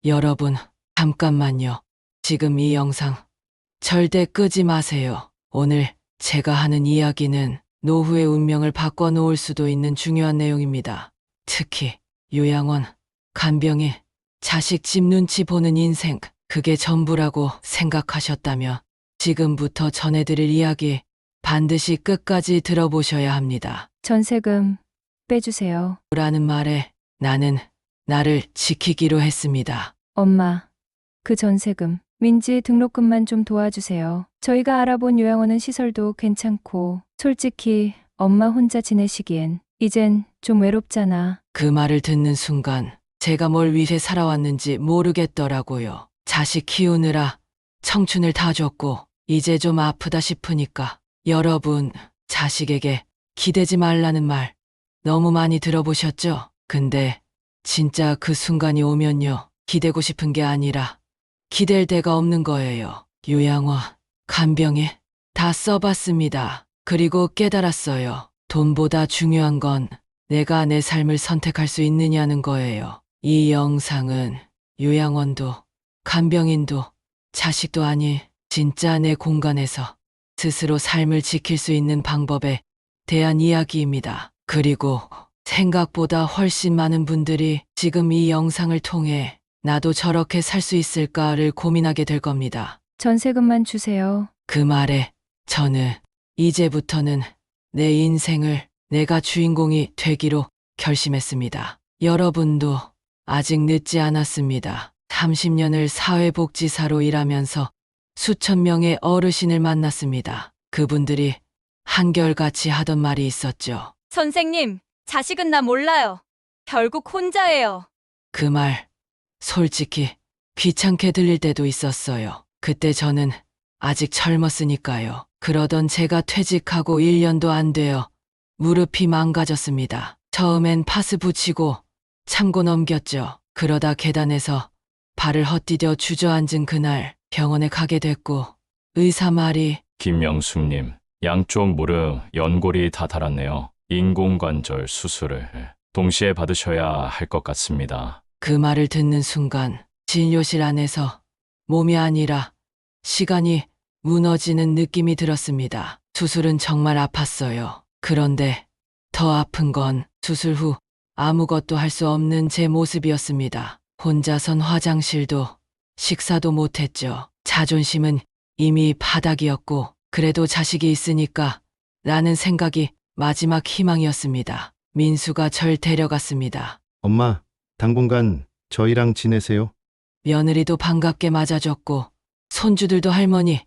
여러분, 잠깐만요. 지금 이 영상 절대 끄지 마세요. 오늘 제가 하는 이야기는 노후의 운명을 바꿔놓을 수도 있는 중요한 내용입니다. 특히 요양원, 간병인, 자식 집 눈치 보는 인생, 그게 전부라고 생각하셨다면 지금부터 전해드릴 이야기 반드시 끝까지 들어보셔야 합니다. 전세금 빼주세요. 라는 말에 나는 나를 지키기로 했습니다. 엄마, 그 전세금, 민지 등록금만 좀 도와주세요. 저희가 알아본 요양원은 시설도 괜찮고, 솔직히 엄마 혼자 지내시기엔 이젠 좀 외롭잖아. 그 말을 듣는 순간 제가 뭘 위해 살아왔는지 모르겠더라고요. 자식 키우느라 청춘을 다 줬고 이제 좀 아프다 싶으니까 여러분, 자식에게 기대지 말라는 말 너무 많이 들어보셨죠? 근데 진짜 그 순간이 오면요. 기대고 싶은 게 아니라 기댈 데가 없는 거예요. 요양원, 간병인 다 써봤습니다. 그리고 깨달았어요. 돈보다 중요한 건 내가 내 삶을 선택할 수 있느냐는 거예요. 이 영상은 요양원도 간병인도 자식도 아닌 진짜 내 공간에서 스스로 삶을 지킬 수 있는 방법에 대한 이야기입니다. 그리고 생각보다 훨씬 많은 분들이 지금 이 영상을 통해 나도 저렇게 살 수 있을까를 고민하게 될 겁니다. 전세금만 주세요. 그 말에 저는 이제부터는 내 인생을 내가 주인공이 되기로 결심했습니다. 여러분도 아직 늦지 않았습니다. 30년을 사회복지사로 일하면서 수천 명의 어르신을 만났습니다. 그분들이 한결같이 하던 말이 있었죠. 선생님, 자식은 나 몰라요. 결국 혼자예요. 그 말, 솔직히 귀찮게 들릴 때도 있었어요. 그때 저는 아직 젊었으니까요. 그러던 제가 퇴직하고 1년도 안 되어 무릎이 망가졌습니다. 처음엔 파스 붙이고 참고 넘겼죠. 그러다 계단에서 발을 헛디뎌 주저앉은 그날 병원에 가게 됐고 의사 말이 김명숙님, 양쪽 무릎 연골이 다 닳았네요. 인공관절 수술을 동시에 받으셔야 할 것 같습니다. 그 말을 듣는 순간 진료실 안에서 몸이 아니라 시간이 무너지는 느낌이 들었습니다. 수술은 정말 아팠어요. 그런데 더 아픈 건 수술 후 아무것도 할 수 없는 제 모습이었습니다. 혼자선 화장실도 식사도 못했죠. 자존심은 이미 바닥이었고 그래도 자식이 있으니까 라는 생각이 마지막 희망이었습니다. 민수가 절 데려갔습니다. 엄마, 당분간 저희랑 지내세요. 며느리도 반갑게 맞아줬고 손주들도 할머니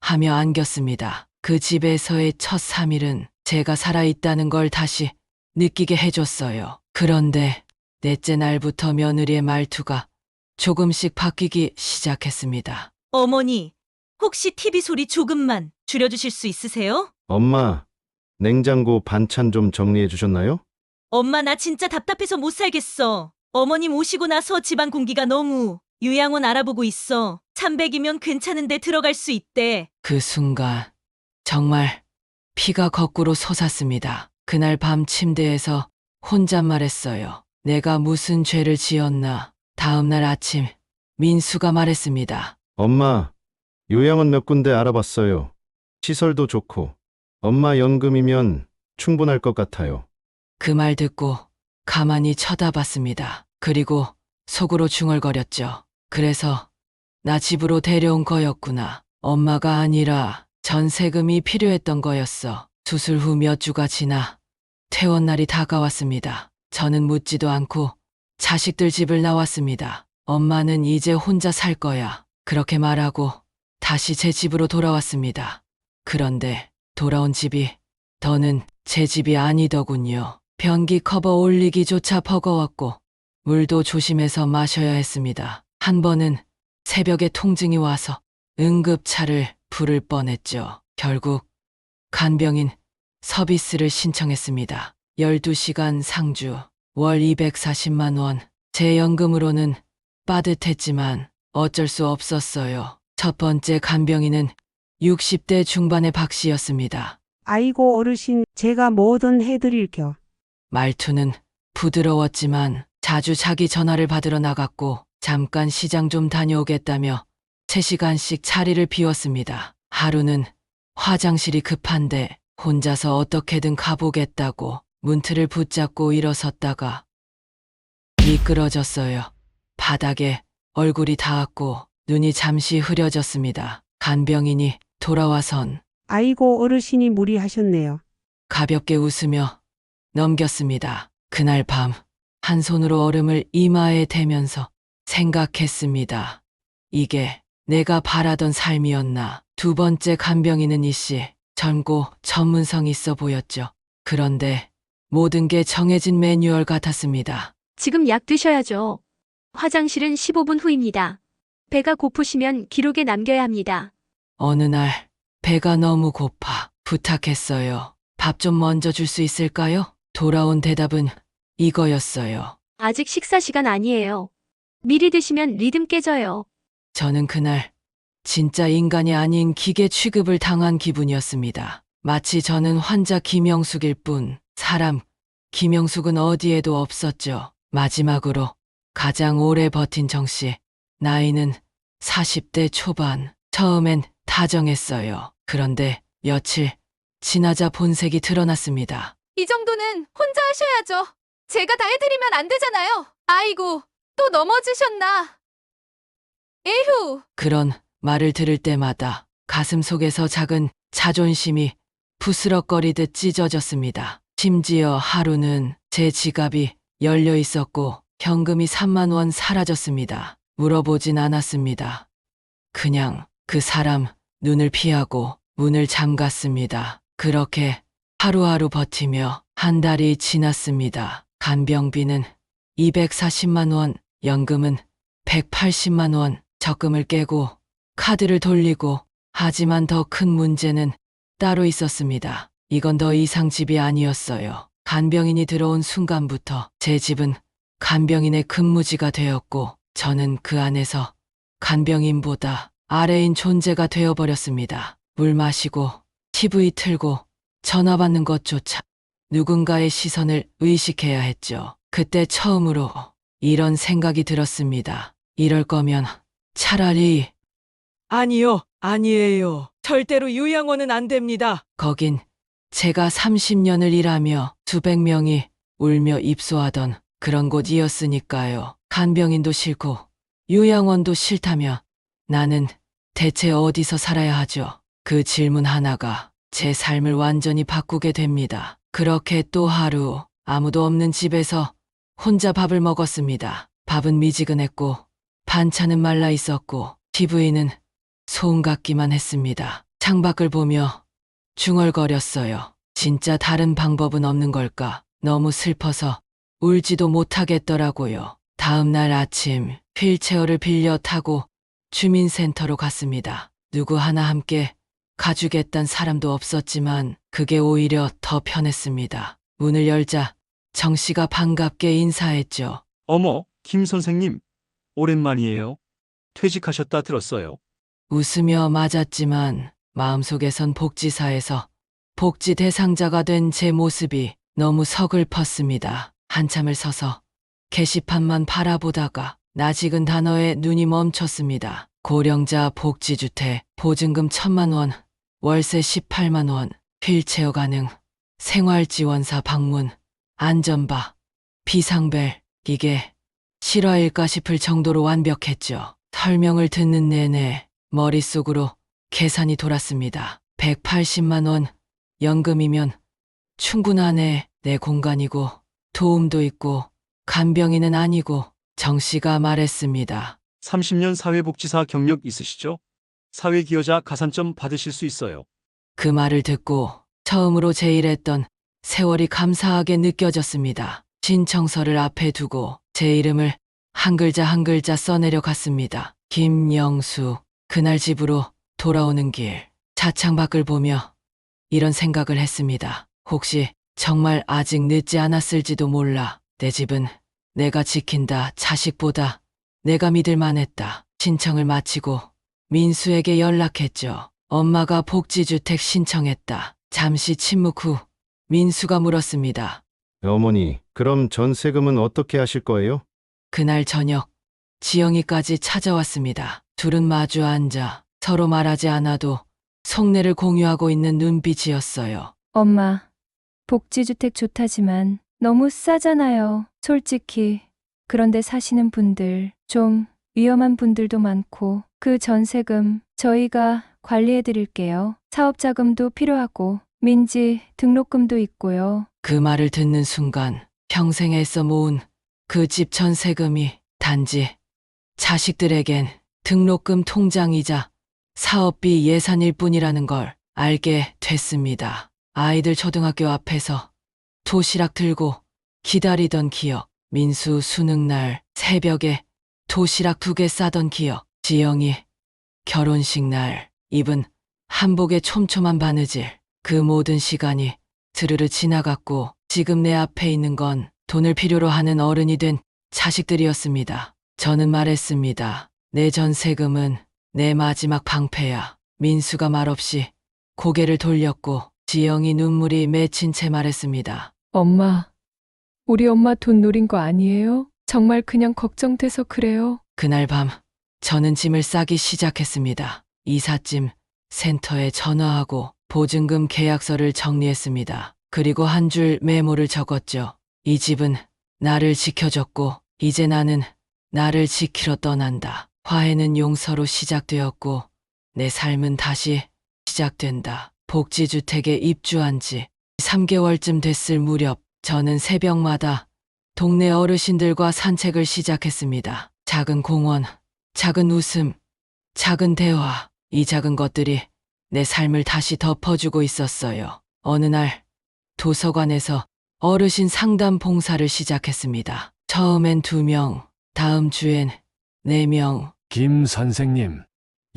하며 안겼습니다. 그 집에서의 첫 3일은 제가 살아있다는 걸 다시 느끼게 해줬어요. 그런데 넷째 날부터 며느리의 말투가 조금씩 바뀌기 시작했습니다. 어머니, 혹시 TV 소리 조금만 줄여주실 수 있으세요? 엄마, 냉장고 반찬 좀 정리해 주셨나요? 엄마, 나 진짜 답답해서 못 살겠어. 어머님 오시고 나서 집안 공기가 너무. 요양원 알아보고 있어. 300이면 괜찮은데 들어갈 수 있대. 그 순간 정말 피가 거꾸로 솟았습니다. 그날 밤 침대에서 혼잣말했어요. 내가 무슨 죄를 지었나. 다음 날 아침 민수가 말했습니다. 엄마, 요양원 몇 군데 알아봤어요. 시설도 좋고 엄마 연금이면 충분할 것 같아요. 그 말 듣고 가만히 쳐다봤습니다. 그리고 속으로 중얼거렸죠. 그래서 나 집으로 데려온 거였구나. 엄마가 아니라 전세금이 필요했던 거였어. 수술 후 몇 주가 지나 퇴원 날이 다가왔습니다. 저는 묻지도 않고 자식들 집을 나왔습니다. 엄마는 이제 혼자 살 거야. 그렇게 말하고 다시 제 집으로 돌아왔습니다. 그런데 돌아온 집이 더는 제 집이 아니더군요. 변기 커버 올리기조차 버거웠고 물도 조심해서 마셔야 했습니다. 한 번은 새벽에 통증이 와서 응급차를 부를 뻔했죠. 결국 간병인 서비스를 신청했습니다. 12시간 상주, 월 240만 원. 제 연금으로는 빠듯했지만 어쩔 수 없었어요. 첫 번째 간병인은 60대 중반의 박 씨였습니다. 아이고 어르신, 제가 뭐든 해드릴겨. 말투는 부드러웠지만 자주 자기 전화를 받으러 나갔고 잠깐 시장 좀 다녀오겠다며 3시간씩 자리를 비웠습니다. 하루는 화장실이 급한데 혼자서 어떻게든 가보겠다고 문틀을 붙잡고 일어섰다가 미끄러졌어요. 바닥에 얼굴이 닿았고 눈이 잠시 흐려졌습니다. 간병인이 돌아와선 아이고 어르신이 무리하셨네요. 가볍게 웃으며 넘겼습니다. 그날 밤 한 손으로 얼음을 이마에 대면서 생각했습니다. 이게 내가 바라던 삶이었나. 두 번째 간병인은 이씨, 젊고 전문성 있어 보였죠. 그런데 모든 게 정해진 매뉴얼 같았습니다. 지금 약 드셔야죠. 화장실은 15분 후입니다. 배가 고프시면 기록에 남겨야 합니다. 어느 날 배가 너무 고파 부탁했어요. 밥 좀 먼저 줄 수 있을까요? 돌아온 대답은 이거였어요. 아직 식사 시간 아니에요. 미리 드시면 리듬 깨져요. 저는 그날 진짜 인간이 아닌 기계 취급을 당한 기분이었습니다. 마치 저는 환자 김영숙일 뿐 사람 김영숙은 어디에도 없었죠. 마지막으로 가장 오래 버틴 정씨. 나이는 40대 초반. 처음엔 다정했어요. 그런데 며칠 지나자 본색이 드러났습니다. 이 정도는 혼자 하셔야죠. 제가 다 해드리면 안 되잖아요. 아이고, 또 넘어지셨나. 에휴. 그런 말을 들을 때마다 가슴 속에서 작은 자존심이 부스럭거리듯 찢어졌습니다. 심지어 하루는 제 지갑이 열려 있었고 현금이 3만 원 사라졌습니다. 물어보진 않았습니다. 그냥 그 사람 눈을 피하고 문을 잠갔습니다. 그렇게 하루하루 버티며 한 달이 지났습니다. 간병비는 240만 원, 연금은 180만 원, 적금을 깨고 카드를 돌리고 하지만 더 큰 문제는 따로 있었습니다. 이건 더 이상 집이 아니었어요. 간병인이 들어온 순간부터 제 집은 간병인의 근무지가 되었고 저는 그 안에서 간병인보다 아래인 존재가 되어버렸습니다. 물 마시고 TV 틀고 전화 받는 것조차 누군가의 시선을 의식해야 했죠. 그때 처음으로 이런 생각이 들었습니다. 이럴 거면 차라리 아니요, 아니에요. 절대로 요양원은 안 됩니다. 거긴 제가 30년을 일하며 수백 명이 울며 입소하던 그런 곳이었으니까요. 간병인도 싫고 요양원도 싫다며 나는 대체 어디서 살아야 하죠? 그 질문 하나가 제 삶을 완전히 바꾸게 됩니다. 그렇게 또 하루 아무도 없는 집에서 혼자 밥을 먹었습니다. 밥은 미지근했고 반찬은 말라 있었고 TV는 소음 같기만 했습니다. 창밖을 보며 중얼거렸어요. 진짜 다른 방법은 없는 걸까? 너무 슬퍼서 울지도 못하겠더라고요. 다음 날 아침 휠체어를 빌려 타고 주민센터로 갔습니다. 누구 하나 함께 가주겠단 사람도 없었지만 그게 오히려 더 편했습니다. 문을 열자 정 씨가 반갑게 인사했죠. 어머, 김 선생님. 오랜만이에요. 퇴직하셨다 들었어요. 웃으며 맞았지만 마음속에선 복지사에서 복지 대상자가 된 제 모습이 너무 서글펐습니다. 한참을 서서 게시판만 바라보다가 낯익은 단어에 눈이 멈췄습니다. 고령자 복지주택, 보증금 1,000만 원, 월세 18만 원, 휠체어 가능, 생활지원사 방문, 안전바, 비상벨, 이게 실화일까 싶을 정도로 완벽했죠. 설명을 듣는 내내 머릿속으로 계산이 돌았습니다. 180만 원, 연금이면 충분하네. 내 공간이고 도움도 있고 간병인은 아니고 정 씨가 말했습니다. 30년 사회복지사 경력 있으시죠? 사회기여자 가산점 받으실 수 있어요. 그 말을 듣고 처음으로 제 일했던 세월이 감사하게 느껴졌습니다. 신청서를 앞에 두고 제 이름을 한 글자 한 글자 써내려 갔습니다. 김영수. 그날 집으로 돌아오는 길 차창 밖을 보며 이런 생각을 했습니다. 혹시 정말 아직 늦지 않았을지도 몰라. 내 집은 내가 지킨다. 자식보다 내가 믿을 만했다. 신청을 마치고 민수에게 연락했죠. 엄마가 복지주택 신청했다. 잠시 침묵 후 민수가 물었습니다. 어머니, 그럼 전세금은 어떻게 하실 거예요? 그날 저녁 지영이까지 찾아왔습니다. 둘은 마주 앉아 서로 말하지 않아도 속내를 공유하고 있는 눈빛이었어요. 엄마, 복지주택 좋다지만 너무 싸잖아요. 솔직히. 그런데 사시는 분들, 좀 위험한 분들도 많고, 그 전세금 저희가 관리해 드릴게요. 사업자금도 필요하고, 민지 등록금도 있고요. 그 말을 듣는 순간 평생 애써 모은 그 집 전세금이 단지 자식들에겐 등록금 통장이자 사업비 예산일 뿐이라는 걸 알게 됐습니다. 아이들 초등학교 앞에서 도시락 들고 기다리던 기억, 민수 수능날 새벽에 도시락 2개 싸던 기억, 지영이 결혼식 날 입은 한복의 촘촘한 바느질, 그 모든 시간이 스르르 지나갔고 지금 내 앞에 있는 건 돈을 필요로 하는 어른이 된 자식들이었습니다. 저는 말했습니다. 내 전세금은 내 마지막 방패야. 민수가 말없이 고개를 돌렸고 지영이 눈물이 맺힌 채 말했습니다. 엄마, 우리 엄마 돈 노린 거 아니에요? 정말 그냥 걱정돼서 그래요. 그날 밤 저는 짐을 싸기 시작했습니다. 이삿짐 센터에 전화하고 보증금 계약서를 정리했습니다. 그리고 한 줄 메모를 적었죠. 이 집은 나를 지켜줬고 이제 나는 나를 지키러 떠난다. 화해는 용서로 시작되었고 내 삶은 다시 시작된다. 복지주택에 입주한 지 3개월쯤 됐을 무렵 저는 새벽마다 동네 어르신들과 산책을 시작했습니다. 작은 공원, 작은 웃음, 작은 대화, 이 작은 것들이 내 삶을 다시 덮어주고 있었어요. 어느 날 도서관에서 어르신 상담 봉사를 시작했습니다. 처음엔 2명, 다음 주엔 4명. 김 선생님,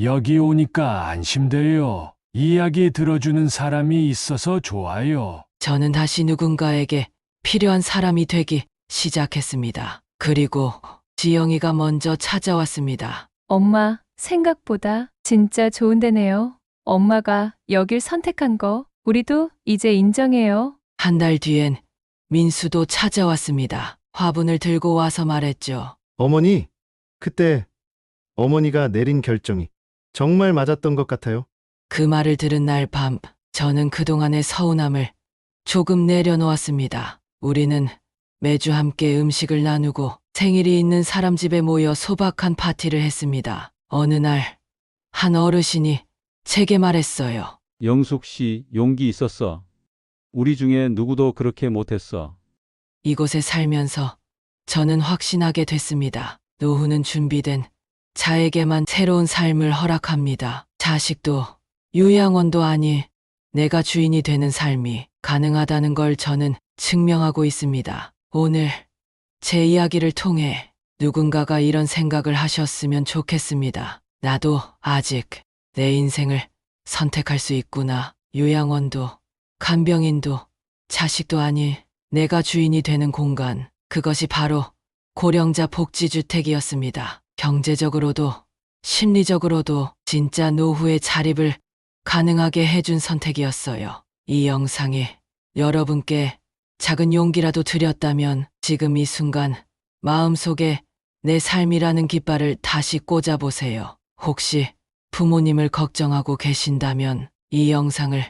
여기 오니까 안심돼요. 이야기 들어주는 사람이 있어서 좋아요. 저는 다시 누군가에게 필요한 사람이 되기 시작했습니다. 그리고 지영이가 먼저 찾아왔습니다. 엄마, 생각보다 진짜 좋은 데네요. 엄마가 여길 선택한 거 우리도 이제 인정해요. 한 달 뒤엔 민수도 찾아왔습니다. 화분을 들고 와서 말했죠. 어머니, 그때 어머니가 내린 결정이 정말 맞았던 것 같아요. 그 말을 들은 날 밤, 저는 그동안의 서운함을 조금 내려놓았습니다. 우리는 매주 함께 음식을 나누고 생일이 있는 사람 집에 모여 소박한 파티를 했습니다. 어느 날, 한 어르신이 제게 말했어요. 영숙 씨, 용기 있었어. 우리 중에 누구도 그렇게 못했어. 이곳에 살면서 저는 확신하게 됐습니다. 노후는 준비된 자에게만 새로운 삶을 허락합니다. 자식도 요양원도 아니 내가 주인이 되는 삶이 가능하다는 걸 저는 증명하고 있습니다. 오늘 제 이야기를 통해 누군가가 이런 생각을 하셨으면 좋겠습니다. 나도 아직 내 인생을 선택할 수 있구나. 요양원도 간병인도 자식도 아니 내가 주인이 되는 공간, 그것이 바로 고령자 복지주택이었습니다. 경제적으로도 심리적으로도 진짜 노후의 자립을 가능하게 해준 선택이었어요. 이 영상이 여러분께 작은 용기라도 드렸다면 지금 이 순간 마음속에 내 삶이라는 깃발을 다시 꽂아보세요. 혹시 부모님을 걱정하고 계신다면 이 영상을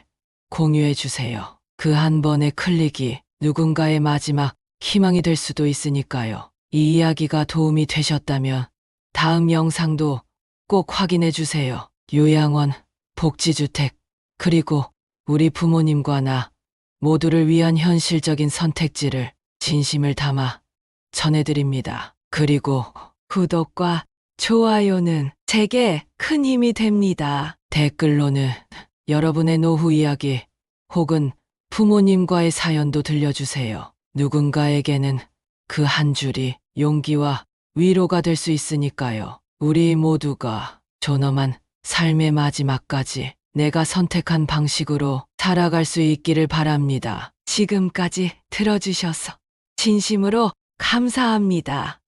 공유해 주세요. 그 한 번의 클릭이 누군가의 마지막 희망이 될 수도 있으니까요. 이 이야기가 도움이 되셨다면 다음 영상도 꼭 확인해 주세요. 요양원, 복지주택, 그리고 우리 부모님과 나 모두를 위한 현실적인 선택지를 진심을 담아 전해드립니다. 그리고 구독과 좋아요는 제게 큰 힘이 됩니다. 댓글로는 여러분의 노후 이야기 혹은 부모님과의 사연도 들려주세요. 누군가에게는 그 한 줄이 용기와 위로가 될 수 있으니까요. 우리 모두가 존엄한 삶의 마지막까지 내가 선택한 방식으로 살아갈 수 있기를 바랍니다. 지금까지 들어주셔서 진심으로 감사합니다.